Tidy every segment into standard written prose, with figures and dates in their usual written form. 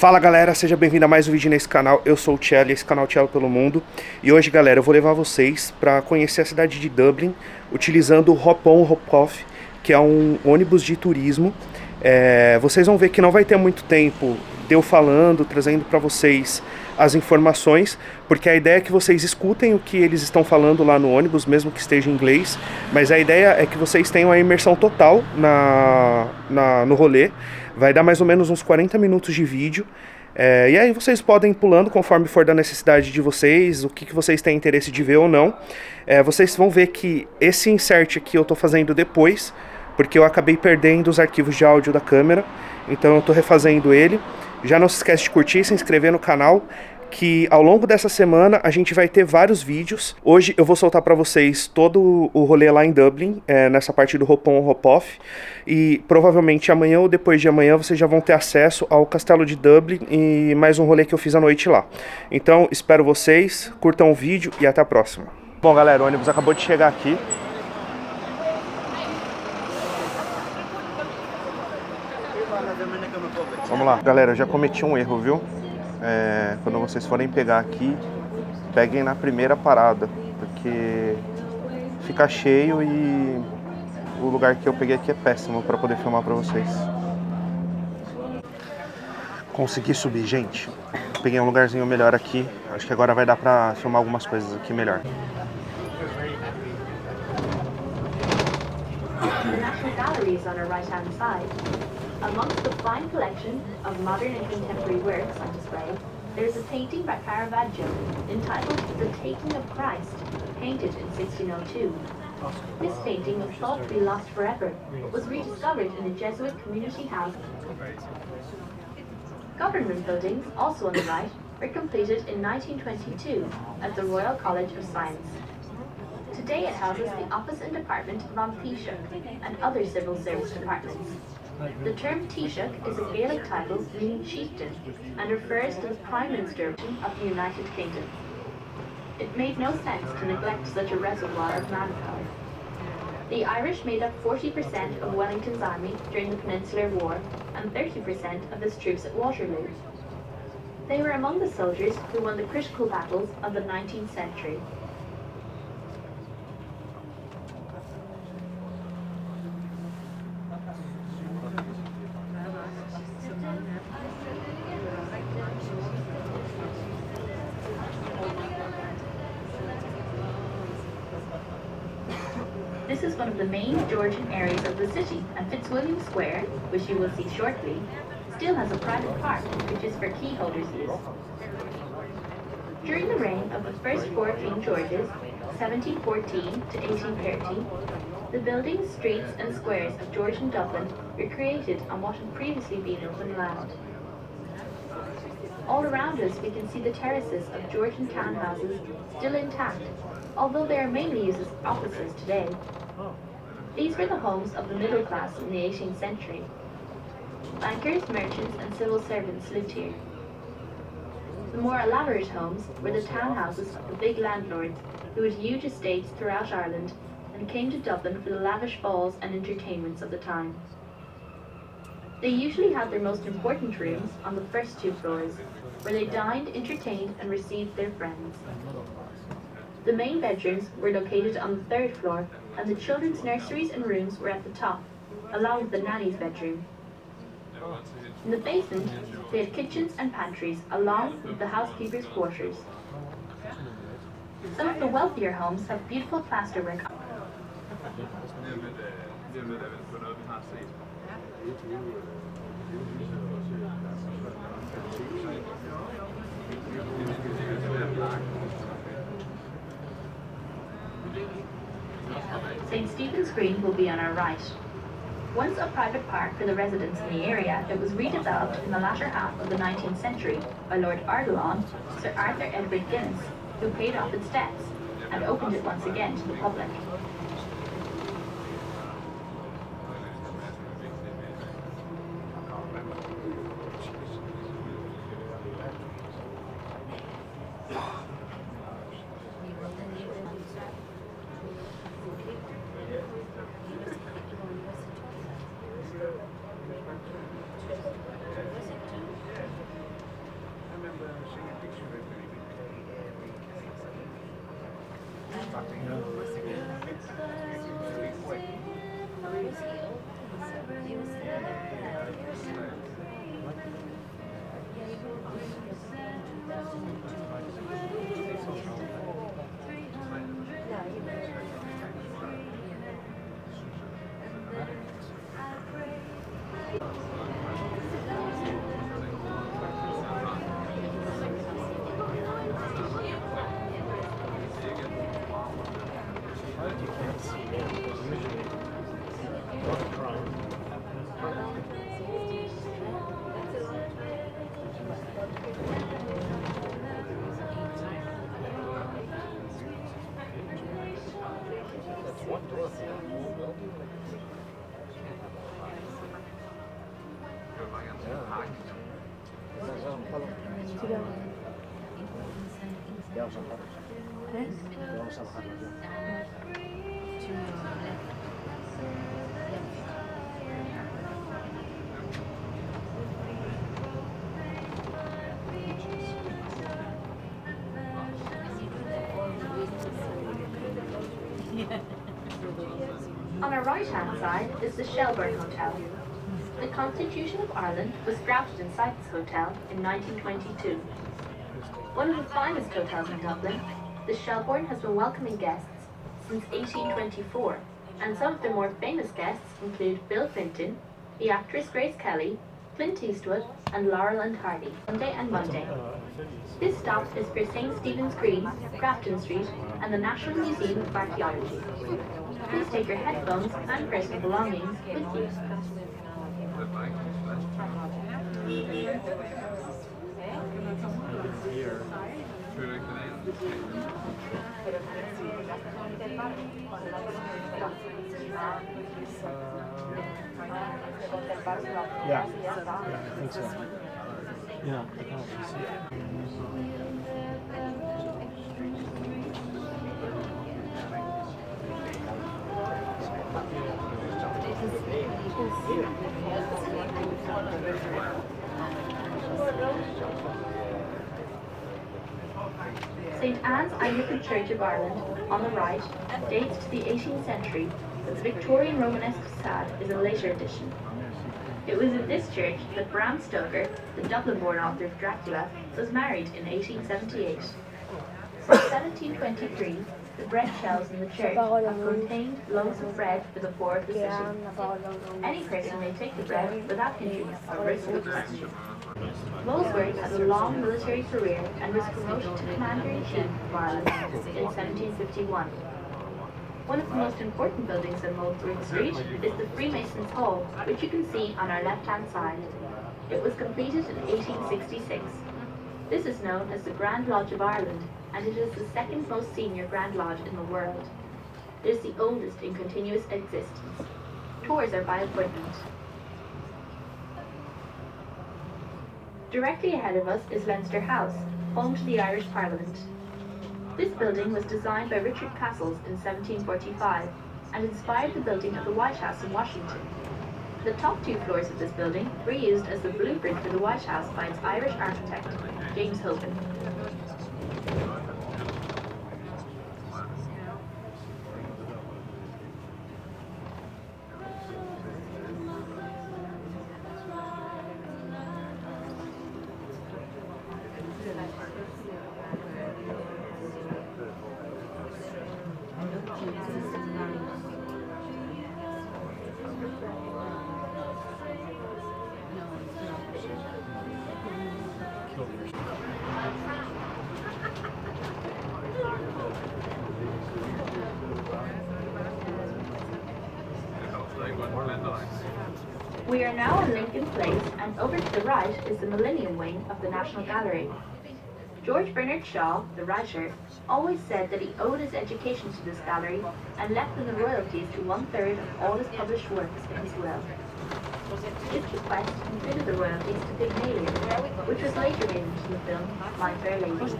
Fala galera, seja bem-vindo a mais um vídeo nesse canal. Eu sou o Cello, esse canal Cello pelo Mundo. E hoje, galera, eu vou levar vocês para conhecer a cidade de Dublin utilizando o Hop-on, Hop-off, que é um ônibus de turismo. Vocês vão ver que não vai ter muito tempo de eu falando, trazendo para vocês as informações, porque a ideia é que vocês escutem o que eles estão falando lá no ônibus, mesmo que esteja em inglês, mas a ideia é que vocês tenham a imersão total no rolê. Vai dar mais ou menos uns 40 minutos de vídeo, e aí vocês podem ir pulando conforme for da necessidade de vocês, o que vocês têm interesse de ver ou não. Vocês vão ver que esse insert aqui eu tô fazendo depois, porque eu acabei perdendo os arquivos de áudio da câmera, então eu tô refazendo ele. Já não se esquece de curtir, se inscrever no canal, que ao longo dessa semana a gente vai ter vários vídeos. Hoje eu vou soltar para vocês todo o rolê lá em Dublin, nessa parte do Hop-on, Hop-off, e provavelmente amanhã ou depois de amanhã vocês já vão ter acesso ao castelo de Dublin e mais um rolê que eu fiz à noite lá. Então espero vocês, curtam o vídeo e até a próxima. Bom galera, o ônibus acabou de chegar aqui. Vamos lá. Galera, eu já cometi um erro, viu? Quando vocês forem pegar aqui, peguem na primeira parada, porque fica cheio e o lugar que eu peguei aqui é péssimo para poder filmar para vocês. Consegui subir, gente. Peguei um lugarzinho melhor aqui. Acho que agora vai dar para filmar algumas coisas aqui melhor. Amongst the fine collection of modern and contemporary works on display, there is a painting by Caravaggio entitled The Taking of Christ, painted in 1602. This painting was thought to be lost forever, but was rediscovered in a Jesuit community house. Government buildings, also on the right, were completed in 1922 at the Royal College of Science. Today it houses the Office and Department of Taoiseach and other civil service departments. The term Taoiseach is a Gaelic title meaning chieftain and refers to the Prime Minister of the United Kingdom. It made no sense to neglect such a reservoir of manpower. The Irish made up 40% of Wellington's army during the Peninsular War and 30% of his troops at Waterloo. They were among the soldiers who won the critical battles of the 19th century. This is one of the main Georgian areas of the city, and Fitzwilliam Square, which you will see shortly, still has a private park, which is for key holders' use. During the reign of the first four King Georges, 1714 to 1830, the buildings, streets and squares of Georgian Dublin were created on what had previously been open land. All around us we can see the terraces of Georgian townhouses still intact, although they are mainly used as offices today. These were the homes of the middle class in the 18th century. Bankers, merchants and civil servants lived here. The more elaborate homes were the townhouses of the big landlords who had huge estates throughout Ireland and came to Dublin for the lavish balls and entertainments of the time. They usually had their most important rooms on the first two floors, where they dined, entertained and received their friends. The main bedrooms were located on the third floor, and the children's nurseries and rooms were at the top, along with the nanny's bedroom. In the basement, they had kitchens and pantries, along with the housekeeper's quarters. Some of the wealthier homes have beautiful plasterwork. St. Stephen's Green will be on our right. Once a private park for the residents in the area, it was redeveloped in the latter half of the 19th century by Lord Ardilaun, Sir Arthur Edward Guinness, who paid off its debts and opened it once again to the public. On our right-hand side is the Shelbourne Hotel. The Constitution of Ireland was drafted inside this hotel in 1922. One of the finest hotels in Dublin, the Shelbourne has been welcoming guests since 1824, and some of the more famous guests include Bill Clinton, the actress Grace Kelly, Clint Eastwood, and Laurel and Hardy, Sunday and Monday. This stop is for St. Stephen's Green, Grafton Street, and the National Museum of Archaeology. Please take your headphones and personal belongings with you. Yeah, I think so. Yeah, I can actually see it. St. Anne's Anglican Church of Ireland, on the right, dates to the 18th century, but the Victorian Romanesque facade is a later addition. It was at this church that Bram Stoker, the Dublin-born author of Dracula, was married in 1878. Since 1723, the bread shelves in the church have contained loaves of bread for the poor of the city. Any person may take the bread without hindrance or risk of question. Molesworth had a long military career and was promoted to Commander-in-Chief of Ireland in 1751. One of the most important buildings on Molesworth Street is the Freemasons' Hall, which you can see on our left-hand side. It was completed in 1866. This is known as the Grand Lodge of Ireland, and it is the second most senior Grand Lodge in the world. It is the oldest in continuous existence. Tours are by appointment. Directly ahead of us is Leinster House, home to the Irish Parliament. This building was designed by Richard Castles in 1745 and inspired the building of the White House in Washington. The top two floors of this building were used as the blueprint for the White House by its Irish architect, James Hogan. We are now in Lincoln Place, and over to the right is the Millennium Wing of the National Gallery. George Bernard Shaw, the writer, always said that he owed his education to this gallery and left in the royalties to 1/3 of all his published works in his will. His bequest included the royalties to Pygmalion, which was later made into the film My Fair Lady.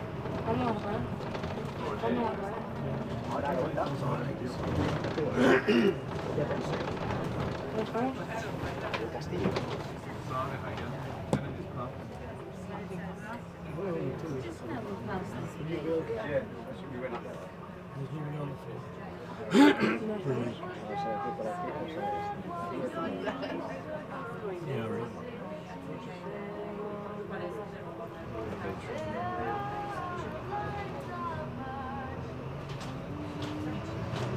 There's nobody on the floor. Yeah, right.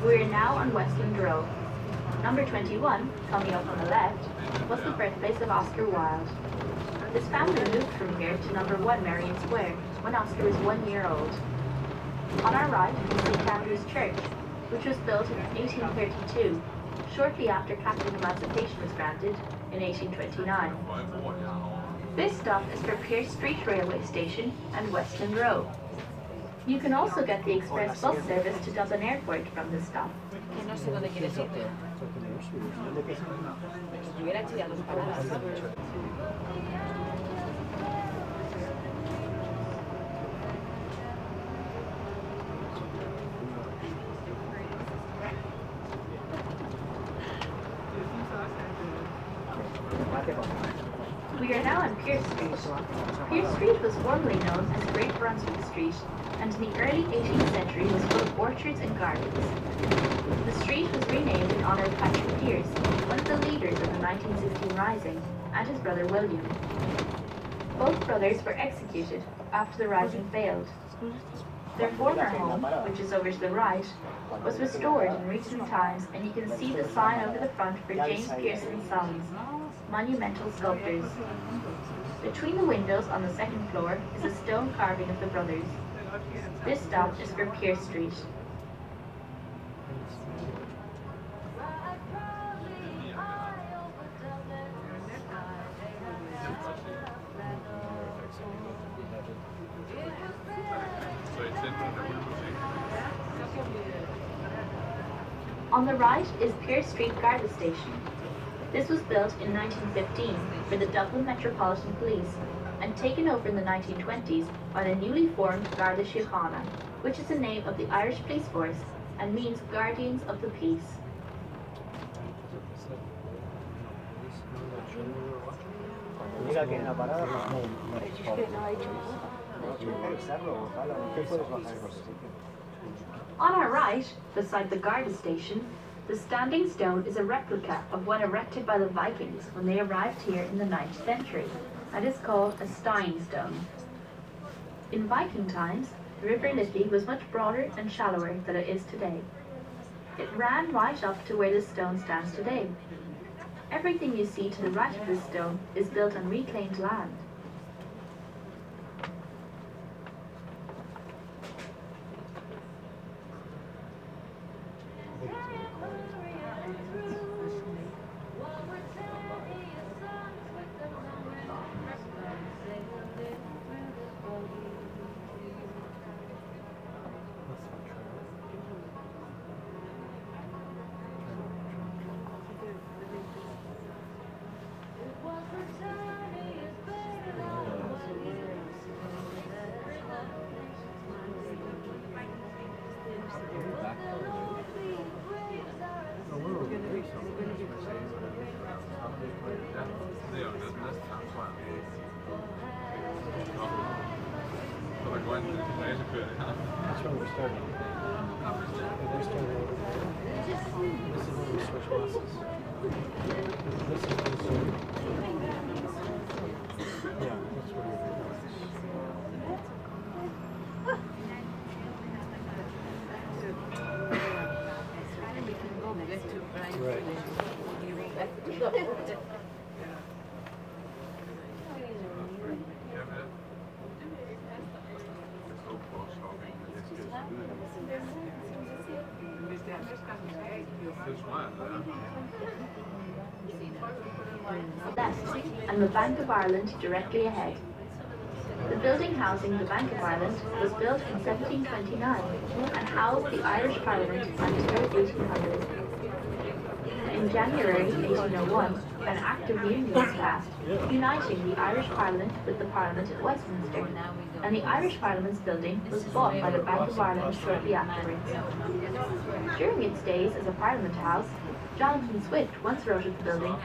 We are now on Westland Road. Number 21, coming up on the left, was the birthplace of Oscar Wilde. His family moved from here to number 1 Marion Square when Oscar was 1 year old. On our right is St Andrew's Church, which was built in 1832, shortly after Catholic emancipation was granted in 1829. This stop is for Pierce Street Railway Station and Westland Row. You can also get the express bus service to Dublin Airport from this stop. Que no sé dónde quieres ir. Si hubiera hecho ya 2 paradas. We are now on Pierce Street. Pierce Street was formerly known as Great Brunswick Street, and in the early 18th century was full of orchards and gardens. The street was renamed in honor of Patrick Pearse, one of the leaders of the 1916 Rising, and his brother William. Both brothers were executed after the Rising failed. Their former home, which is over to the right, was restored in recent times, and you can see the sign over the front for James Pearse and Sons, monumental sculptors. Between the windows on the second floor is a stone carving of the brothers. This stop is for Pierce Street. On the right is Pierce Street Garda Station. This was built in 1915 for the Dublin Metropolitan Police and taken over in the 1920s by the newly formed Garda Síochána, which is the name of the Irish police force and means Guardians of the Peace. Mira que en la parada revisarlo, ojalá, no te puedes bajar por sitio. On our right, beside the Garda Station, the standing stone is a replica of one erected by the Vikings when they arrived here in the 9th century, and is called a Stein Stone. In Viking times, the River Liffey was much broader and shallower than it is today. It ran right up to where this stone stands today. Everything you see to the right of this stone is built on reclaimed land. That's where we're starting. We're starting over there. This is where we switch buses. This is the sort. Yeah, that's where we're going. Left, and the Bank of Ireland directly ahead. The building housing the Bank of Ireland was built in 1729 and housed the Irish Parliament until 1800. In January 1801, an Act of Union was passed, uniting the Irish Parliament with the Parliament at Westminster, and the Irish Parliament's building was bought by the Bank of Ireland shortly afterwards. During its days as a Parliament House, Jonathan Swift once wrote of the building,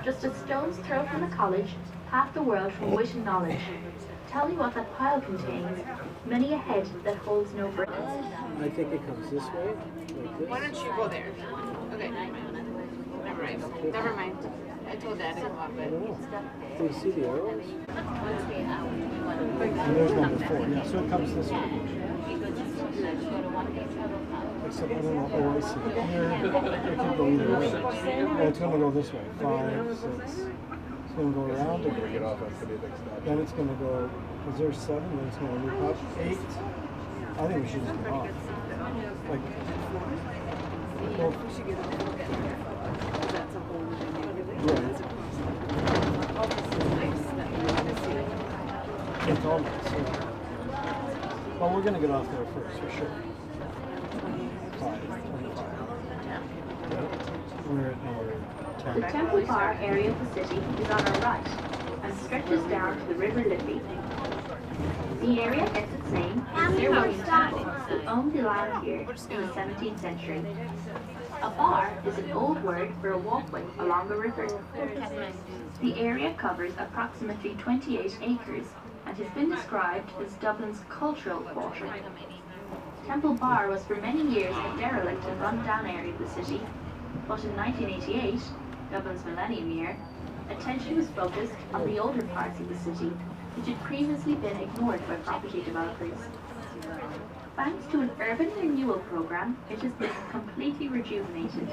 "Just a stone's throw from the college, half the world from wit and knowledge. tell me what that pile contains. Many a head that holds no brains. I think it comes this way, like this. Why don't you go there? Okay, never mind. Never mind. I told Dad to come up, I but don't know. Do you see the arrows? And there's number 4. Yeah, so it comes this way. Except I don't know. Oh, I see. Here, it could go either way. Oh, it's going to go this way. 5, 6. It's going to go around again. Then it's going to go, because there's 7, then it's going to loop up. 8. I think we should just go off. Like, well, yeah. It's all nice, yeah. Well, we're going to get off there first, for sure. 5, 25. We're at number 10. The Temple Bar area of the city is on our right and stretches down to the River Liffey. The area gets its name from Sir William Temple, who owned the land here in the 17th century. A bar is an old word for a walkway along a river. The area covers approximately 28 acres and has been described as Dublin's cultural quarter. Temple Bar was for many years a derelict and run-down area of the city, but in 1988, Dublin's millennium year, attention was focused on the older parts of the city, which had previously been ignored by property developers. Thanks to an urban renewal program, it has been completely rejuvenated.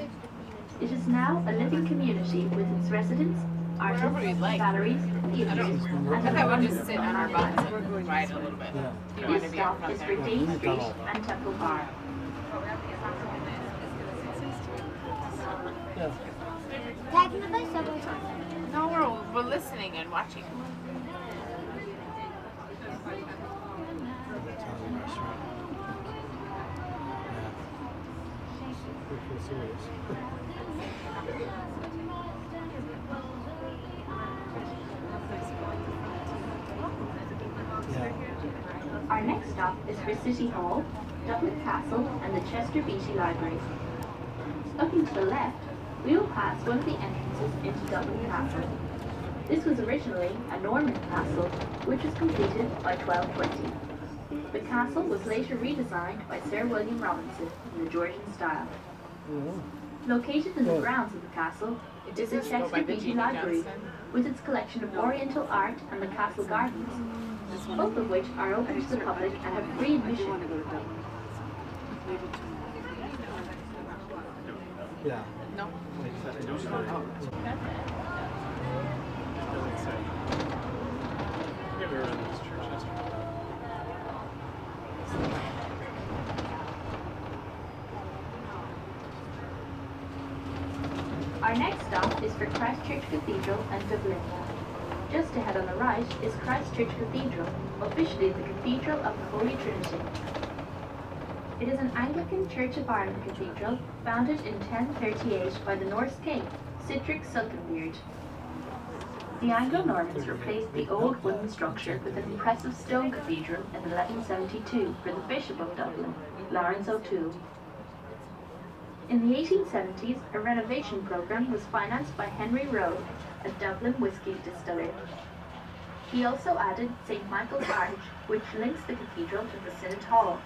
It is now a living community with its residents, artists, galleries, theatres, and I thought we'd abundance just sit of on our butts amenities. and ride a little bit. Yeah. You want to This be out stop front is for there. Day Street and Temple Bar. Yeah. Dad, can I buy Subway? No, we're listening and watching. Italian restaurant. Yeah. Pretty serious. Yeah. Our next stop is for City Hall, Dublin Castle, and the Chester Beatty Library. Looking to the left, we will pass one of the entrances into Dublin Castle. This was originally a Norman castle, which was completed by 1220. The castle was later redesigned by Sir William Robinson in the Georgian style. Located in the grounds of the castle is the Chester Beatty Library, with its collection of Oriental art and the castle gardens, both of which are open to the public and have free admission. Yeah. No. Our next stop is for Christchurch Cathedral and Dublin. Just ahead on the right is Christchurch Cathedral, officially the Cathedral of the Holy Trinity. It is an Anglican Church of Ireland cathedral founded in 1038 by the Norse king, Sihtric Sultanbeard. The Anglo-Normans replaced the old wooden structure with an impressive stone cathedral in 1172 for the Bishop of Dublin, Lawrence O'Toole. In the 1870s, a renovation program was financed by Henry Rowe, a Dublin whisky distiller. He also added St. Michael's Arch, which links the cathedral to the Synod Hall.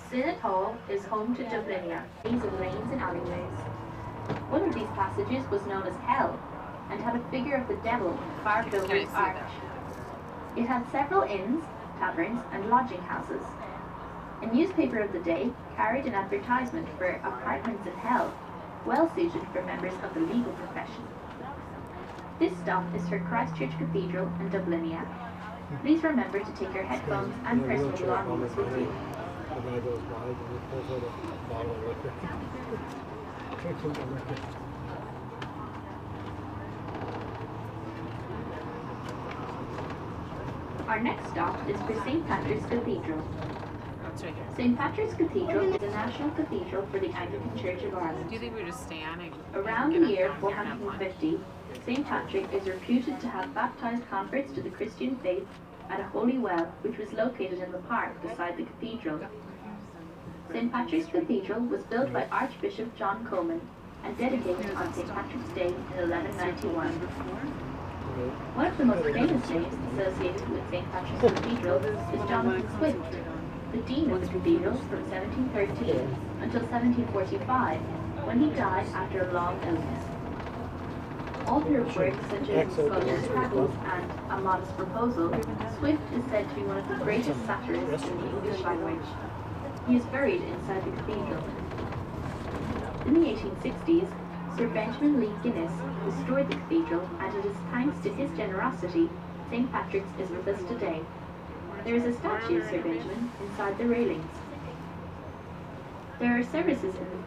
Synod Hall is home to Dublinia, maze of lanes and alleyways. One of these passages was known as Hell, and had a figure of the devil carved over its arch. It had several inns, taverns, and lodging houses. A newspaper of the day carried an advertisement for apartments in Hell, well suited for members of the legal profession. This stop is for Christchurch Cathedral and Dublinia. Please remember to take your headphones and personal belongings with you. The guy goes by and he pulls out a bottle of liquor. Drinks some liquor. Our next stop is for St. Patrick's Cathedral. That's right here. St. Patrick's Cathedral is a national cathedral for the Anglican Church of Ireland. Do you think we just stand and Around get the up year down here and have lunch? 450, St. Patrick is reputed to have baptized converts to the Christian faith at a holy well which was located in the park beside the cathedral. St. Patrick's Cathedral was built by Archbishop John Comyn and dedicated on St. Patrick's Day in 1191. One of the most famous names associated with St. Patrick's Cathedral is Jonathan Swift, the dean of the cathedral from 1713 until 1745, when he died after a long illness. Author of works such as Scotia's Travels and A Modest Proposal, Swift is said to be one of the greatest satirists in the English language. He is buried inside the cathedral. In the 1860s, Sir Benjamin Lee Guinness restored the cathedral, and it is thanks to his generosity St. Patrick's is with us today. There is a statue of Sir Benjamin inside the railings. There are services in the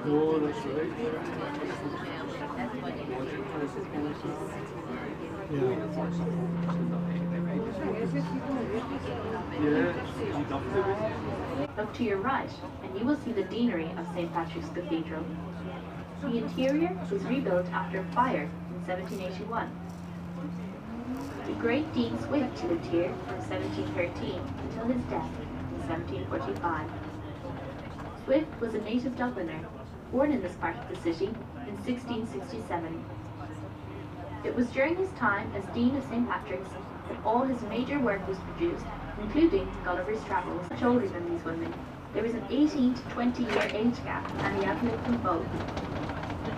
Oh, that's right. Look to your right, and you will see the deanery of St. Patrick's Cathedral. The interior was rebuilt after a fire in 1781. The great Dean Swift lived here from 1713 until his death in 1745. Swift was a native Dubliner, born in this part of the city in 1667. It was during his time as Dean of St. Patrick's that all his major work was produced, including Gulliver's Travels. Much older than these women, there was an 18 to 20 year age gap, and he outlived them both.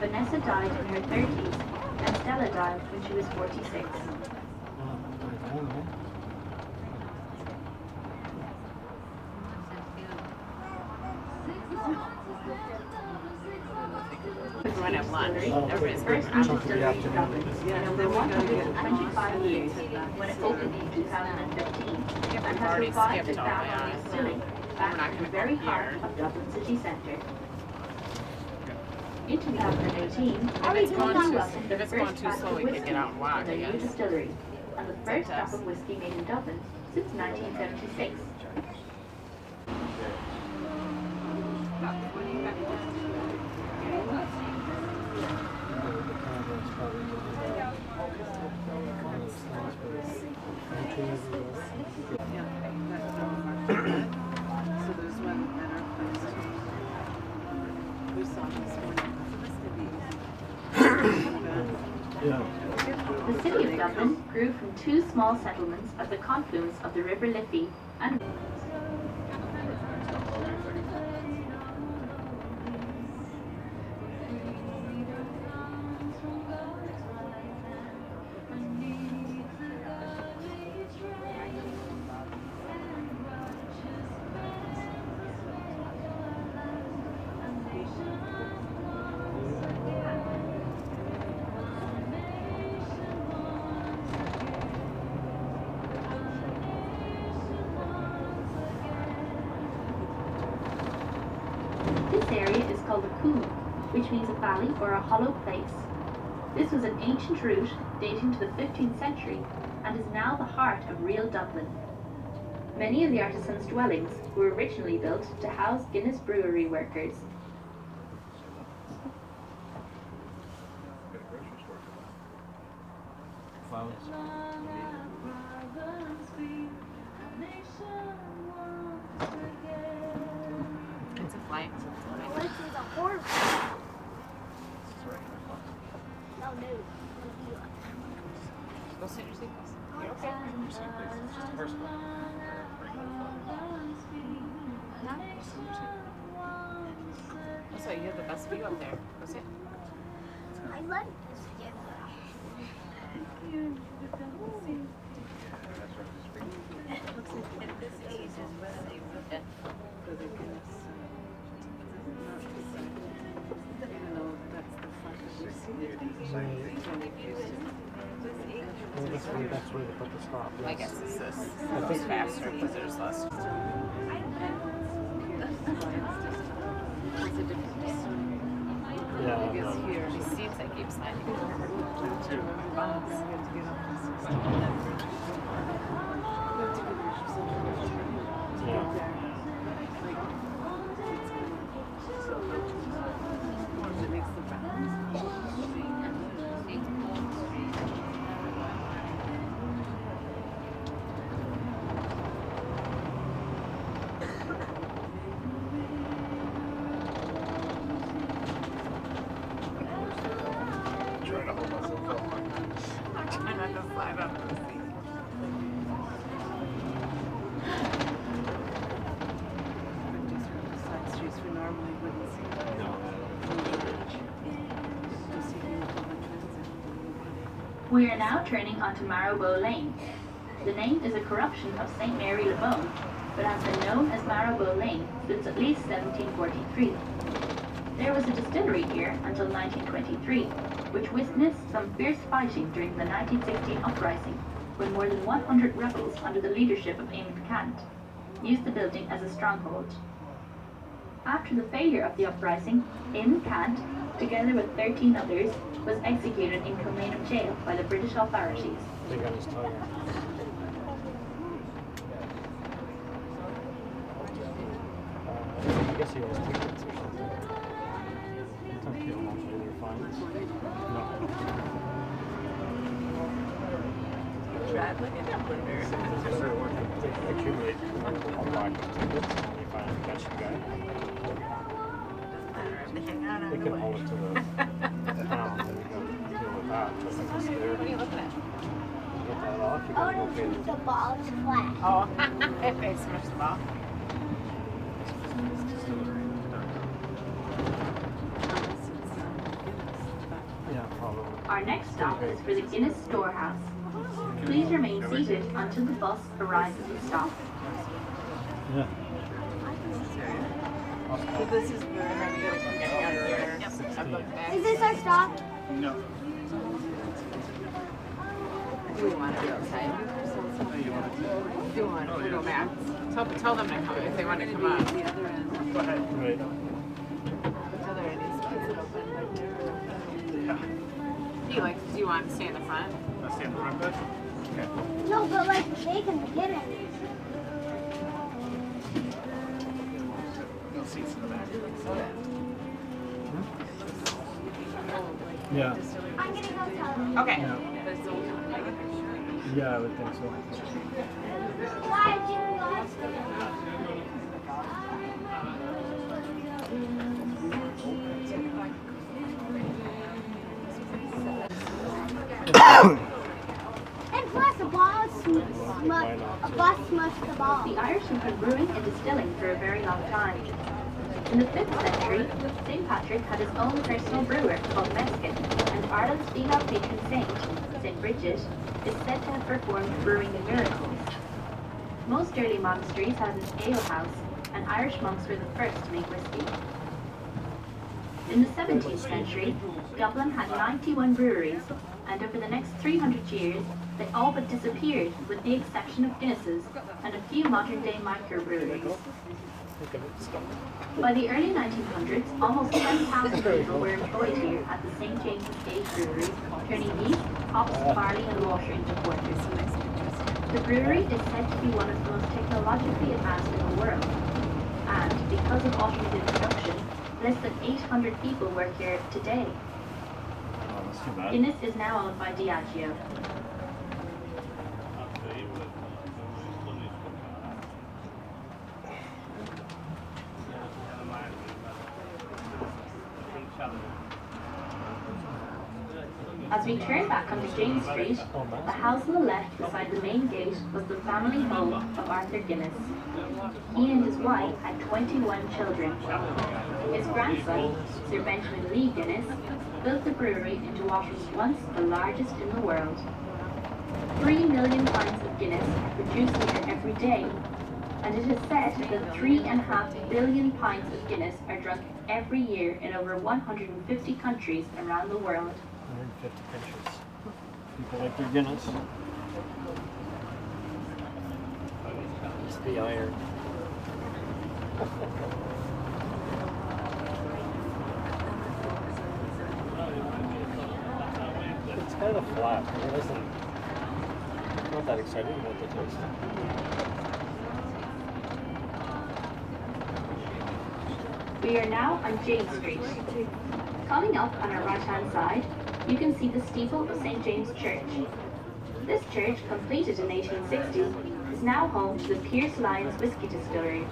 Vanessa died in her 30s, and Stella died when she was 46. Run at lunch. Everybody's First going distillery in Dublin, and over 125 years when it opened in 2015, and has revived its family distilling back in the very heart of Dublin city centre. In 2018, If it's going Dublin too, welcomed the if it's going first too batch slow, of we could whiskey get out and walk, in I their new guess. distillery, and the first drop of whiskey made in Dublin since 1976. So there's one at our place. There's some this morning. The city of Dublin grew from two small settlements at the confluence of the River Liffey and this area is called a coombe, which means a valley or a hollow place. This was an ancient route dating to the 15th century and is now the heart of real Dublin. Many of the artisans' dwellings were originally built to house Guinness brewery workers. It's a flight. What is a horse? No, no. Go sit in your seatbelts. That's why you have the best view up there. Go sit. I like this. That's where they put the stop. I guess it's this. It's faster because there's less. Yeah. I guess here, these seats I keep sliding. slide up the seat. Side streets we normally wouldn't see. We are now turning onto Marrowbow Lane. The name is a corruption of St. Mary le Bone, but has been known as Marrowbow Lane since at least 1743. There was a distillery here until 1923, which witnessed some fierce fighting during the 1916 uprising, when more than 100 rebels under the leadership of Éamon Cant used the building as a stronghold. After the failure of the uprising, Éamon Cant, together with 13 others, was executed in Kilmainham jail by the British authorities. They got his tongue. I guess he has tickets or something. Sometimes people don't pay their fines. No. Tried looking up under. They accumulate a lot of tickets and you finally catch the guy. They hang out on They the can way. hold it to the town and you go deal with that. But if it's there, What are you looking at? get that off, you I gotta go want to pay keep the the ball flat. Oh, it makes so much small. Yeah, probably. Our next stop is for the Guinness Storehouse. Please remain seated until the bus arrives at the stop. Yeah. So this is where I'm going to come getting out of here. Yep. I'm looking back. Is this our stop? Do we want to be outside? Do we want to go back? Tell them to come if they want to come up. The other end. Go ahead. Right. The other end is it open? Do you want to stay in the front? Stay in the front bed? Okay. No, but like they can get it. No seats in the back. Yeah. I'm gonna go tell them. Okay. Yeah. But it's open. Yeah, I would think so. Why did you guys? And plus, a bus smushed the ball. The Irish have been brewing and distilling for a very long time. In the 5th century, St. Patrick had his own personal brewer called Meskin, and Ireland's female patron saint, St. Bridget, is said to have performed brewing miracles. Most early monasteries had an ale house, and Irish monks were the first to make whiskey. In the 17th century, Dublin had 91 breweries, and over the next 300 years, they all but disappeared, with the exception of Guinness's and a few modern-day microbreweries. By the early 1900s, almost 10,000 people were employed here at the St. James's Gate Brewery, turning yeast, hops, barley and water into porters. The brewery is said to be one of the most technologically advanced in the world, and because of automated production, less than 800 people work here today. Oh, that's too bad. Guinness is now owned by Diageo. As we turn back onto James Street, the house on the left beside the main gate was the family home of Arthur Guinness. He and his wife had 21 children. His grandson, Sir Benjamin Lee Guinness, built the brewery into what was once the largest in the world. 3 million pints of Guinness are produced here every day, and it is said that 3.5 billion pints of Guinness are drunk every year in over 150 countries around the world. 150 countries. People like their Guinness. It's the iron. It's kind of flat. It isn't. Not that exciting about the taste. We are now on James Street. Coming up on our right-hand side, you can see the steeple of St. James Church. This church, completed in 1860, is now home to the Pierce Lyons Whisky Distillery.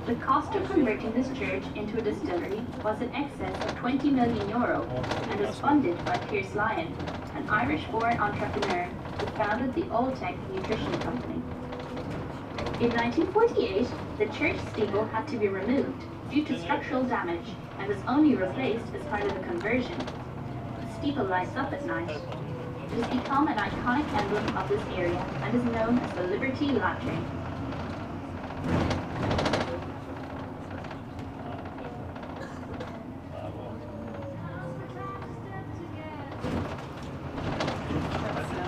The cost of converting this church into a distillery was in excess of €20 million and was funded by Pierce Lyon, an Irish-born entrepreneur who founded the Alltech Nutrition Company. In 1948, the church steeple had to be removed due to structural damage and was only replaced as part of the conversion. The steeple lights up at night. It has become an iconic emblem of this area and is known as the Liberty Lantern.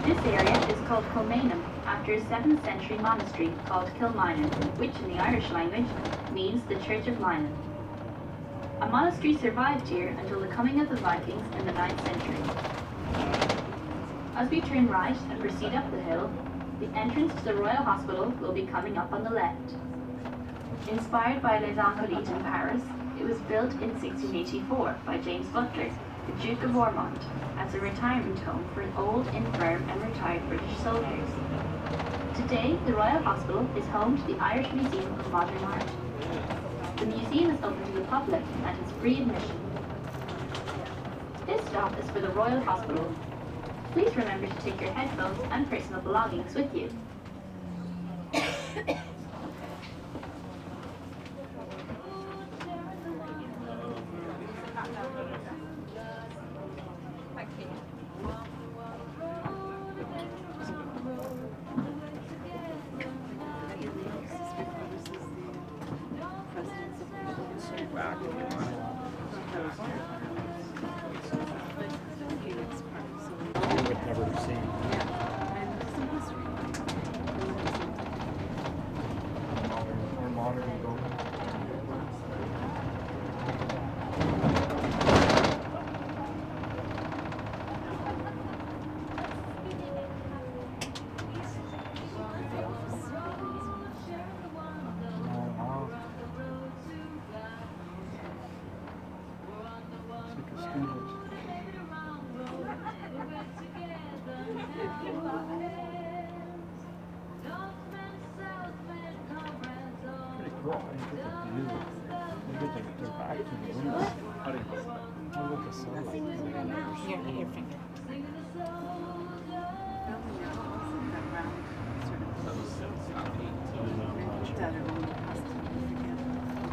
This area is called Kilmainham after a 7th century monastery called Kilmainham, which in the Irish language means the Church of Linen. A monastery survived here until the coming of the Vikings in the 9th century. As we turn right and proceed up the hill, the entrance to the Royal Hospital will be coming up on the left. Inspired by Les Invalides in Paris, it was built in 1684 by James Butler, the Duke of Ormond, as a retirement home for old, infirm and retired British soldiers. Today, the Royal Hospital is home to the Irish Museum of Modern Art. The museum is open to the public and has free admission. This stop is for the Royal Hospital. Please remember to take your headphones and personal belongings with you.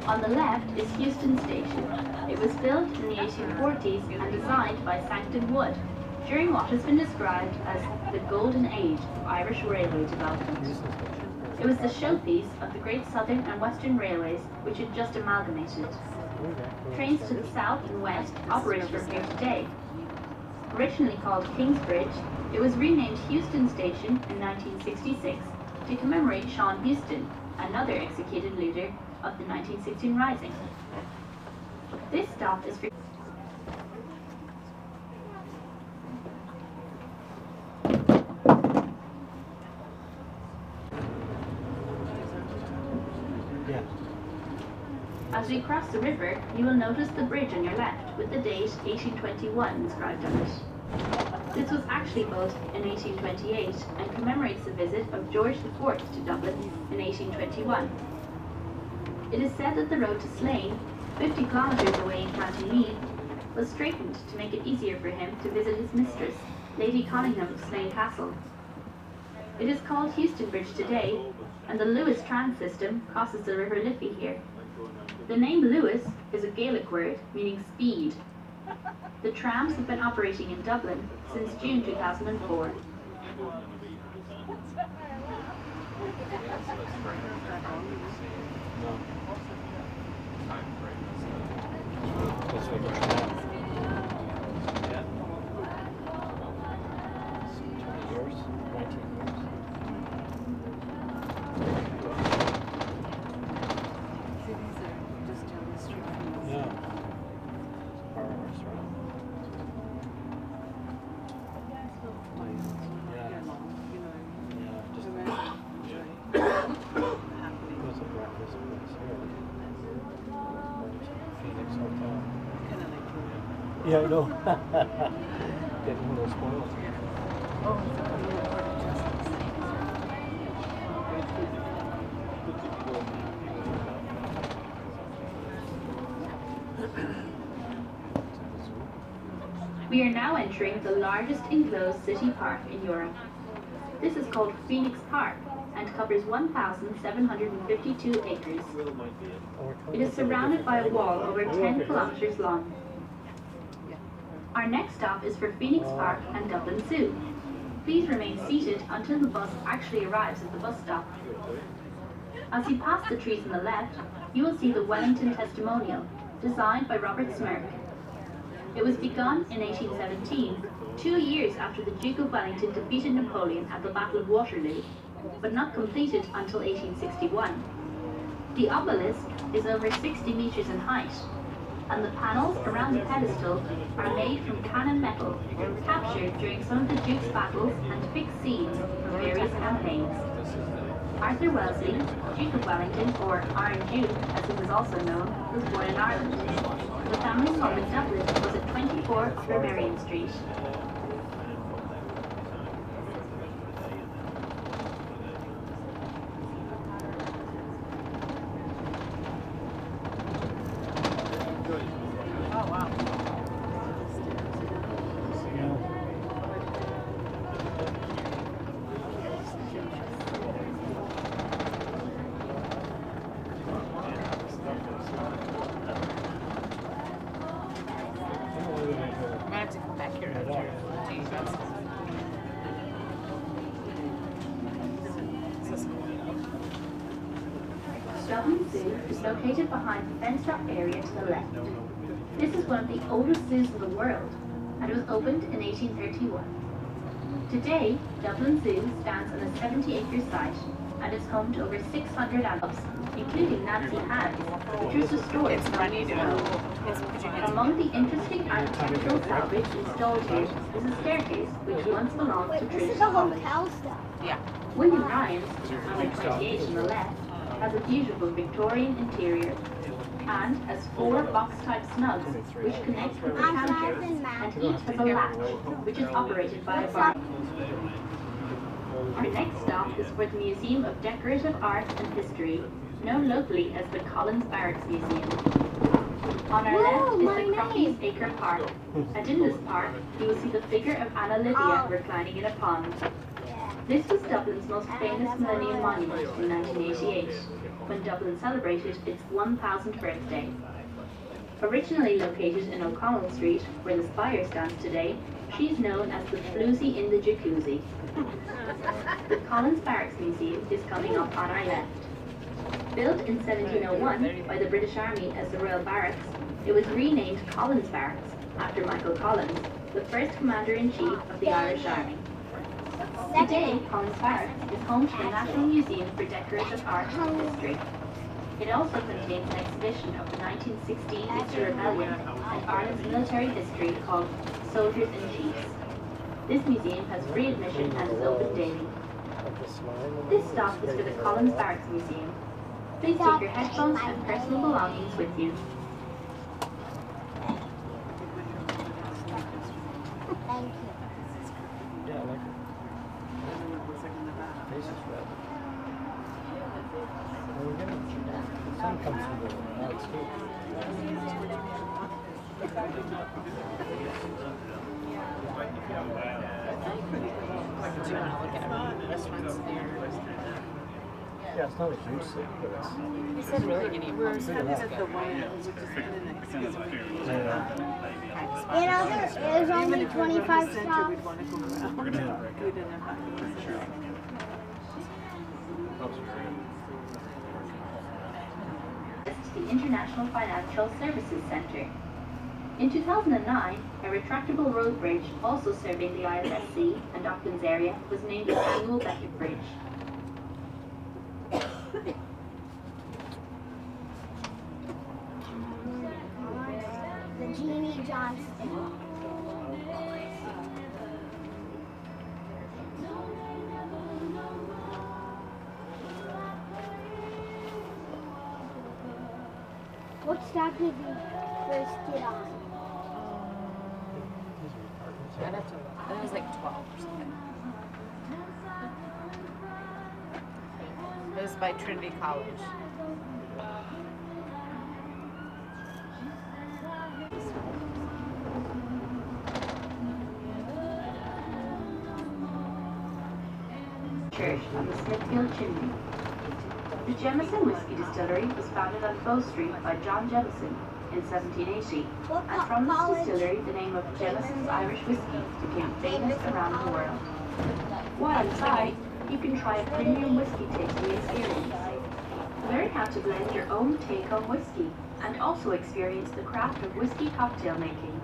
On the left is Euston Station. It was built in the 1840s and designed by Sancton Wood during what has been described as the golden age of Irish railway development. It was the showpiece of the Great Southern and Western Railways, which had just amalgamated. Trains to the south and west operate from here today. Originally called Kingsbridge, it was renamed Euston Station in 1966 to commemorate Sean Houston, another executed leader of the 1916 Rising. This stop is for As we cross the river, you will notice the bridge on your left with the date 1821 inscribed on it. This was actually built in 1828 and commemorates the visit of George IV to Dublin in 1821. It is said that the road to Slane, 50 kilometres away in County Meath, was straightened to make it easier for him to visit his mistress, Lady Conyngham of Slane Castle. It is called Euston Bridge today, and the Lewis tram system crosses the River Liffey here. The name Lewis is a Gaelic word meaning speed. The trams have been operating in Dublin since June 2004. Yeah, I know. Getting a little spoiled. We are now entering the largest enclosed city park in Europe. This is called Phoenix Park and covers 1,752 acres. It is surrounded by a wall over 10 kilometers long. Our next stop is for Phoenix Park and Dublin Zoo. Please remain seated until the bus actually arrives at the bus stop. As you pass the trees on the left, you will see the Wellington Testimonial, designed by Robert Smirk. It was begun in 1817, 2 years after the Duke of Wellington defeated Napoleon at the Battle of Waterloo, but not completed until 1861. The obelisk is over 60 meters in height, and the panels around the pedestal are made from cannon metal, captured during some of the Duke's battles and fixed scenes from various campaigns. Arthur Wellesley, Duke of Wellington, or Iron Duke as he was also known, was born in Ireland. The family's home in Dublin was at 24 Upper Merrion Street. Oh, wow. I'm gonna have to come back here after change that stuff. This is cool. Dublin Zoo is located behind the fenced-off area to the left. This is one of the oldest zoos in the world, and it was opened in 1831. Today, Dublin Zoo stands on a 70-acre site and is home to over 600 animals, including Nancy Hans, which was restored It's funny, dude. It's put your hands Among the interesting architectural salvage installed here is a staircase which once belonged to This is Tracy the Collins. hotel stuff. Yeah. William Ryan's, number 28 on the left, has a beautiful Victorian interior and has 4 box-type snubs which connect with the counter, and each has a latch which is operated by a bar. Our next stop is for the Museum of Decorative Art and History, known locally as the Collins Barracks Museum. On our left is the Crocky's Acre Park, and in this park you will see the figure of Anna Livia reclining in a pond. This was Dublin's most famous Millennium Monument in 1988, when Dublin celebrated its 1000th birthday. Originally located in O'Connell Street, where the spire stands today, she is known as the Floozy in the Jacuzzi. The Collins Barracks Museum is coming up on our left. Built in 1701 by the British Army as the Royal Barracks, it was renamed Collins Barracks after Michael Collins, the first Commander-in-Chief of the Irish Army. Today, Collins Barracks is home to the National Museum for Decorative Art and History. It also contains an exhibition of the 1916 Easter Rebellion and Ireland's military history called Soldiers and Chiefs. This museum has free admission and is open daily. This stop is for the Collins Barracks Museum. Please take your headphones and personal belongings with you. Thank you. Yeah, I like it. Face is red. Well, we're getting the sun comes through the lights too. Do you want to look at restaurants near? Yeah, it's not a huge city, but it's. He said really any pubs. Yeah. You know, there's only 25 stops. The International Financial Services Centre. In 2009, a retractable road bridge also serving the IFSC and Docklands area was named the Samuel Beckett Bridge. The Jeannie Johnston. What stop did we first get on? I'd have to look. I think it was like 12 or something. It was by Trinity College. church on the Smithfield chimney. The Jameson Whiskey Distillery was founded on Bow Street by John Jameson in 1780, and from this distillery the name of Jameson's Irish Whiskey became famous around the world. While inside, you can try a premium whiskey tasting experience. Learn how to blend your own take-home whiskey and also experience the craft of whiskey cocktail making.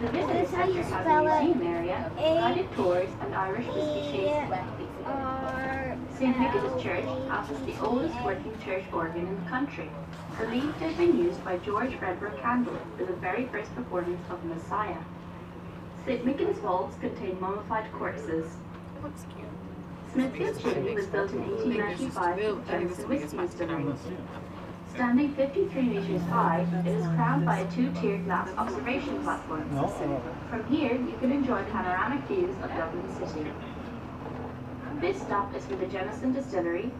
The visitor center has a museum area, guided tours, and Irish whiskey tasting. St. Nicholas Church houses the oldest working church organ in the country, believed to have been used by George Frederick Campbell for the very first performance of Messiah. St. Nicholas vaults contain mummified corpses. It looks cute. Smithfield Chimney was built in 1895 with Jameson Whiskey Distillery. Standing 53 meters high, it is crowned by a two-tiered glass observation platform. From here, you can enjoy panoramic views of Dublin City. This stop is for the Jameson Distillery.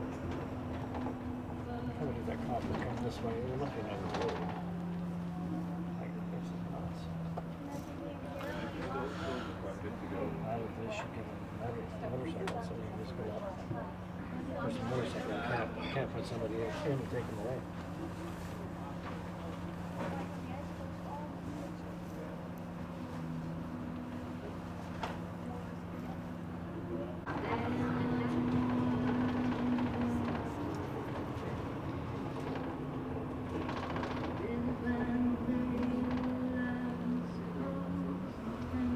How did that copper come this way? We're looking at the road. Like, this is nuts. They should give them motorcycle so they can just go up. There's a motorcycle. You can't put somebody in and take them away.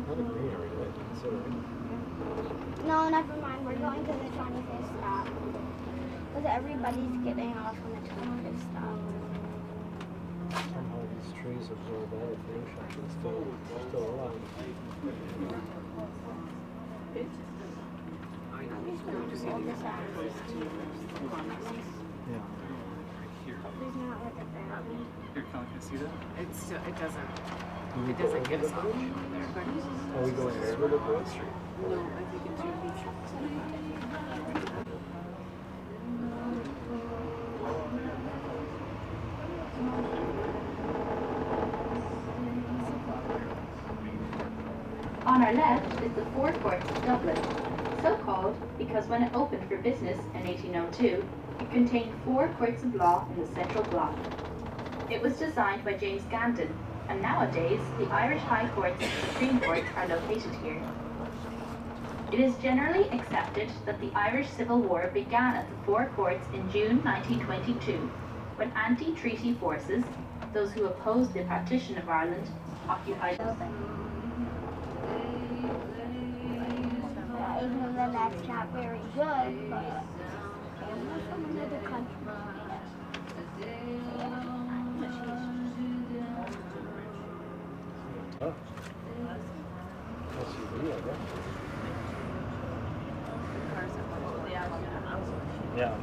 Another greenery, right? Considering. No, never mind. We're going to the 25th stop. Because everybody's getting off on the 25th stop. Somehow these trees absorb all the pollution. It's still alive. I'm just going to roll this out. Yeah. There's not like a battery. It doesn't get us off there. Are we going there to the street? No, I think it's your beach. On our left is the Four Courts of Dublin, so called because when it opened for business in 1802, it contained 4 courts of law in the central block. It was designed by James Gandon, and nowadays the Irish High Courts and Supreme Court are located here. It is generally accepted that the Irish Civil War began at the Four Courts in June 1922, when anti-treaty forces, those who opposed the partition of Ireland, occupied Even though that's not very good, but I'm from another country. Oh. SUV, I guess. Yeah.